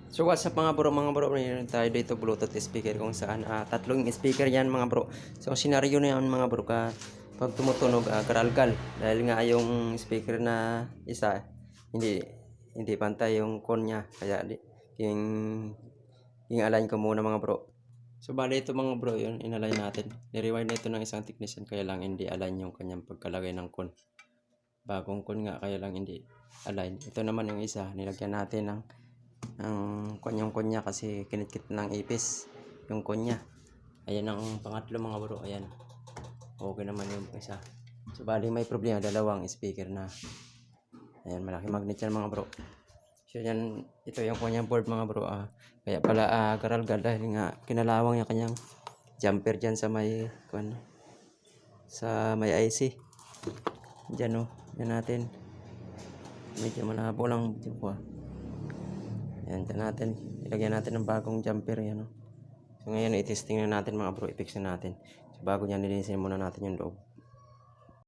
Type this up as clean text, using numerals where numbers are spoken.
So what's up mga bro, mayroon tayo dito Bluetooth speaker kung saan tatlong speaker yan mga bro. So ang senaryo na yan mga bro pag tumutunog karalgal dahil nga yung speaker na isa hindi hindi pantay yung con niya kaya yung yung align ko muna mga bro. So bali ito mga bro yun inalign natin. Ni-rewind na ito ng isang technician kaya lang hindi align yung kanyang pagkalagay ng con. Bagong con nga kaya lang hindi align. Ito naman yung isa nilagyan natin ng yung kunya kasi kinitkit ng ipis yung kunya. Ayan ang pangatlo mga bro, ayan okay naman yung isa. So bali may problema dalawang speaker na ayan malaki magnet yan mga bro. So yan ito yung kunyang board mga bro kaya pala garalgal dahil nga kinalawang yung kanyang jumper dyan sa may sa may IC dyan yan natin medyo malabo lang dyan po Ayan, dyan natin. Ilagyan natin ng bagong jumper. Yan, So, ngayon, i-testing na natin mga bro. I-fix na natin. So, bago niyan, nilinisin muna natin yung loob.